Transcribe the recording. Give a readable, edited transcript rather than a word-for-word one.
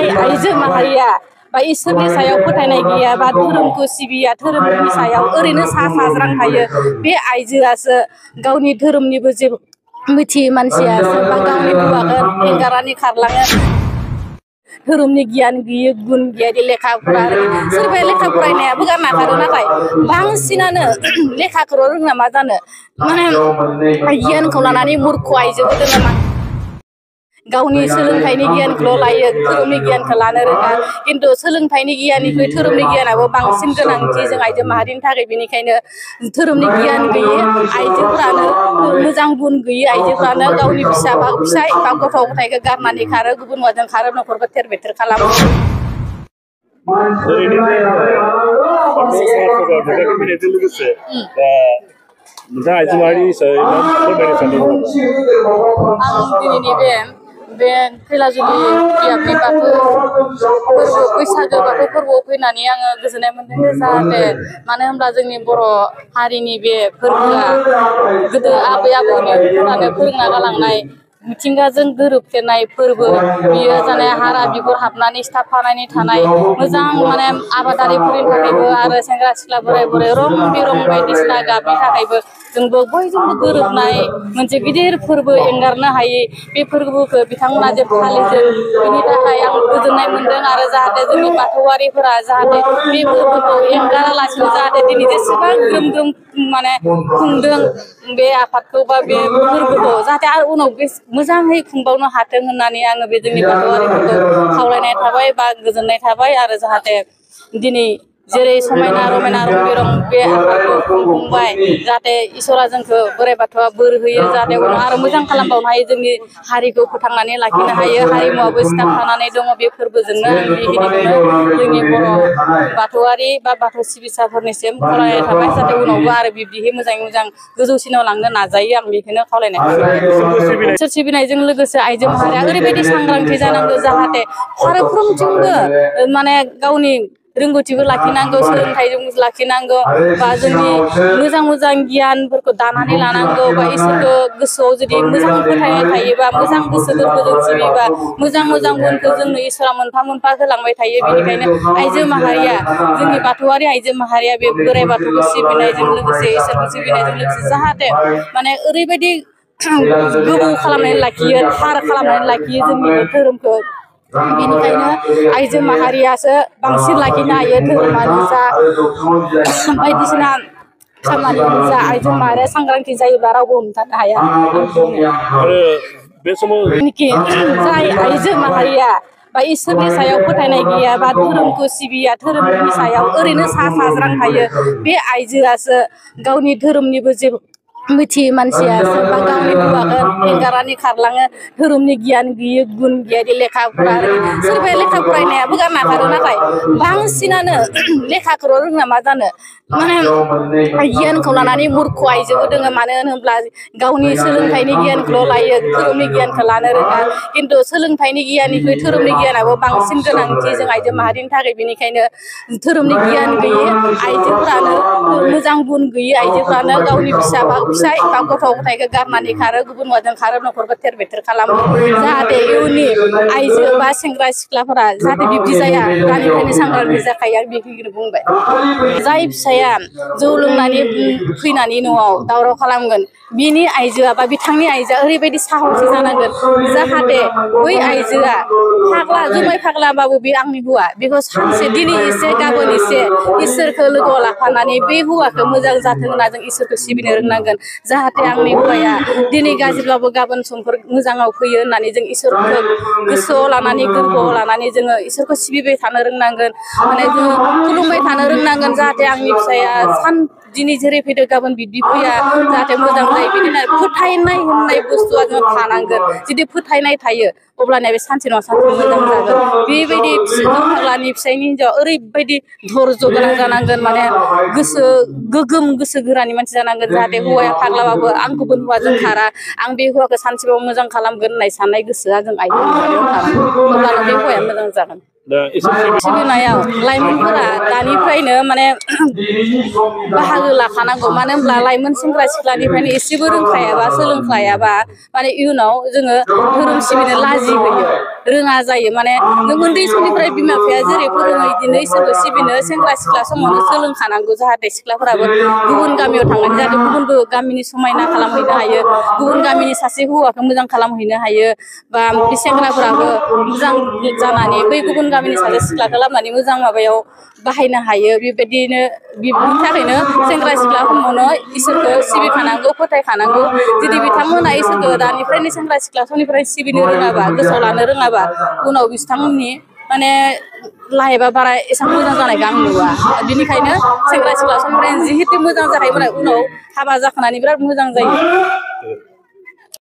जाय आइजो माहारिया बा इसोरनि सायाव फोथायनाय गैया बा धोरोमखौ सिबिया धोरोमनि सायाव ओरैनो सा साज्रां थायो बे आइजोआसो गावनि धोरोमनिबो जेबो मिथियै मानसियासो बा गावनि हौवाखौ एंगारनानै खारलाङो धोरोमनि गियान गैयै गुन गैयै लेखा फरा सोरबाया लेखा फरायनायाबो गारना खारो नाथाय बांसिनानो लेखाखौ रोङा मा जानो माने गियानखौ लानानै मूर्ख आइजोबो दोङो गावनि सोलोंथाइनि गियानखौ लायो धोरोमनि गियानखौ लानो रोङा किन्तु सोलोंथाइनि गियाननिख्रुइ धोरोमनि गियानाबो बांसिन गोनांथि जों आइजो माहारिनि थाखाय बेनिखायनो धोरोमनि गियान गैयै आइजोफोरानो मोजां गुन गैयै आइजोफोरानो गावनि फिसाय बा गथ' गथायखौ गारनानै खारो गुबुन हौवाजों खारो न'खरखौ थेर बेथेर खालामो नोंथाङा आइजो माहारि हिसाबै मा फोरमायनो सानदों? आं दिनैनि बे खैलाजुलि बियाबनि बाथौ फोरबो बैसागो बाथौ फोरबोआव फैनानै आङो गोजोननाय मोनदों जाहाथे मानो होनब्ला जोंनि बर' हारिनि बे फोरबोआ गोदो आबै आबौनिफ्रायनो फोरोंना गालांनाय मिथिंगाजों गोरोबफ्लेनाय फोरबो बियो जाने हारा बिगुर हाबनानै सिथाबफानानै थानाय मोजां माने आबादारिफोरनि थाखायबो आरो सेंग्रा सिख्ला बोराय बुरै रं बिरं बायदिसिना गाबनि थाखायबो जोंबो बयजोंबो गोरोबनाय मोनसे गिदिर फोरबो एंगारनो हायै बे फोरबोखौ बिथांमोना जे फालिदों बेनि थाखाय आं गोजोननाय मोनदों आरो जाहाथे जोंनि बाथौआरिफोरा जाहाथे बे फोरबोखौ एंगारालासिनो जाहाथे दिनै जेसेबां ग्रोम ग्रोम माने खुंदों बे आफादखौ बा बे फोरबोखौ जाहाथे आरो उनाव बे मोजाङै खुंबावनो हाथों होननानै आङो बे जोंनि बाथौआरिफोरखौ खावलायनाय थाबाय बा गोजोननाय थाबाय आरो जाहाथे दिनै जेरै समायना रमायना रं बिरं बे आफादखौ खुंफुंबाय जाहाथे इसोरा जोंखौ बोराइ बाथौआ बोर होयो जाहाथे उनाव आरो मोजां खालामबावनो हायो जोंनि हारिखौ फोथांनानै लाखिनो हायो हारिमुवाबो सिथाबफानानै दङ बे फोरबोजोंनो आं बेखिनिखौनो जोंनि बर' बाथौआरि बा बाथौ सिबिसाफोरनिसिम खावलायनाय थाबाय जाहाथे उनावबो आरो बिब्दिहै मोजाङै मोजां गोजौसिनाव लांनो नाजायो आं बेखौनो खावलायनाय थाबाय इसोर सिबिनायजों लोगोसे आइजो माहारिया ओरैबायदि सांग्रांथि जानांगौ जाहाथे फारफ्रोमथिंबो माने गावनि रोंगौथिबो लाखिनांगौ सोलोंथाइजों लाखिनांगौ बा जोंनि मोजां मोजां गियानफोरखौ दानानै लानांगौ बा इसोरखौ गोसोआव जुदि मोजां फोथायनाय थायोबा मोजां गोसो गोरबोजों सिबिबा मोजां मोजां गुनखौ जोंनो इसोरा मोनफा मोनफा होलांबाय थायो बेनिखायनो आइजो माहारिया जोंनि बाथौआरि आइजो माहारिया बे बोराइ बाथौखौ सिबिनायजों लोगोसे इसोरखौ सिबिनायजों लोगोसे जाहाथे माने ओरैबायदि गोबौ खालामनानै लाखियो थार खालामनानै लाखियो जोंनि बे धोरोमखौ बेनिखायनो आइजो माहारियासो बांसिन लाखिनो हायो धोरोमानो जा बायदिसिना खामानियानो जा आइजो माहारिया सांग्रांथि जायोब्ला रावबो हमथानो हाया जाय आइजो माहारिया बा इसोरनि सायाव फोथायनाय गैया बा धोरोमखौ सिबिया धोरोमनि सायाव ओरैनो सा साज्रां थायो बे आइजोआसो गावनि धोरोमनिबो जेबो मिथियै मानसियासो बा गावनि हौवाखौ एंगारनानै खारलाङो धोरोमनि गियान गैयै गुन गैयै लेखा फरा सोरबाया लेखा फरायनायाबो गारना खारो नाथाय बांसिनानो लेखाखौ रोङा मा जानो माने गियानखौ लानानै मूर्ख आइजोबो दोङो मानो होनोब्ला गावनि सोलोंथाइनि गियानखौ लायो धोरोमनि गियानखौ लानो रोङा किन्तु सोलोंथाइनि गियाननिख्रुइ धोरोमनि गियानाबो बांसिन गोनांथि जों आइजो माहारिनि थाखाय बेनिखायनो धोरोमनि गियान गैयै आइजोफोरानो मोजां गुन गैयै आइजोफोरानो गावनि फिसाय बा गथ' गथायखौ गारनानै खारो गुबुन हौवाजों खारो न'खरखौ थेर बेथेर खालामो जाहाथे इयुननि आइजो बा सेंग्रा सिख्लाफोरा जाहाथे बिब्दि जाया दानिफ्रायनो सांग्रांथि जाखायो आं बेखिनिखौनो बुंबाय जाय फिसाया जौ लोंनानै फैनानै न'आव दावराव खालामगोन बिनि आइजोआ बा बिथांनि आइजोआ ओरैबायदि साहसि जानांगोन जाहाथे बै आइजोआ फाग्ला जुमाय फाग्लाबाबो बे आंनि हौवा बेखौ सानसे दिनै एसे गाबोन एसे इसोरखौ लोगोआव लाफानानै बे हौवाखौ मोजां जाथों होनना जों इसोरखौ सिबिनो रोंनांगोन जाहाथे आंनि हौवाया दिनै गाज्रिब्लाबो गाबोन समफोर मोजाङाव फैयो होननानै जों इसोरखौ गोसोआव लानानै गोरबोआव लानानै जोङो इसोरखौ सिबिबाय थानो रोंनांगोन माने जोङो खुलुमबाय थानो रोंनांगोन जाहाथे आंनि फिसाया दिनै जेरै फैदो गाबोन बिब्दि फैया जाहाथे मोजां जायो बिदिनो फोथायनाय होननाय बुस्थुआ जों थानांगोन जुदि फोथायनाय थायो अब्लानिया बे सानसे नङा सानसे मोजां जागोन बेबायदि फाग्लानि फिसायनि हिन्जाव ओरैबायदि धर्ज गोनां जानांगोन माने गोसो गोगोम गोसो गोरानि मानसि जानांगोन जाहाथे हौवाया फाग्लाबाबो आं गुबुन हौवाजों खारा आं बे हौवाखौ सानसेबाबो मोजां खालामगोन होननाय साननाय गोसोआ जों आइजो माहारियाव थानांगोन अब्लानो बे हौवाया मोजां जागोन दा इसोर सिबिनायाव लाइमोनफोरा दानिफ्रायनो माने बाहागो लाखानांगौ मानो होनब्ला लाइमोन सेंग्रा सिख्लानिफ्रायनो एसेबो रोंखायाबा सोलोंखायाबा माने इयुनाव जोङो धोरोम सिबिनो लाजि होयो रोङा जायो माने नों उन्दै समनिफ्राय बिमा बिफाया जेरै फोरोङो बिदिनो इसोरखौ सिबिनो सेंग्रा सिख्ला समावनो सोलोंखानांगौ जाहाथे सिख्लाफोराबो गुबुन गामियाव थांनानै जाहाथे गुबुनबो गामिनि समायना खालामहैनो हायो गुबुन गामिनि सासे हौवाखौ मोजां खालामहैनो हायो बा बे सेंग्राफोराबो मोजां जानानै बै गुबुन गामिनि सासे सिख्लाखौ लाबोनानै मोजां माबायाव बाहायनो हायो बेबायदिनो बिनि थाखायनो सेंग्रा सिख्ला समावनो इसोरखौ सिबिखानांगौ फोथायखानांगौ जुदि बिथांमोना इसोरखौ दानिफ्रायनो सेंग्रा सिख्ला समनिफ्राय सिबिनो रोङाबा गोसोआव लानो रोङाबा उनाव बिथांमोननि माने लाइफआ बारा एसेबां मोजां जानायखौ आं नुवा बिनिखायनो सेंग्रा सिख्ला समनिफ्रायनो जिहेतु मोजां जाखायो उनाव हाबा जाखांनानै बिराद मोजां जायो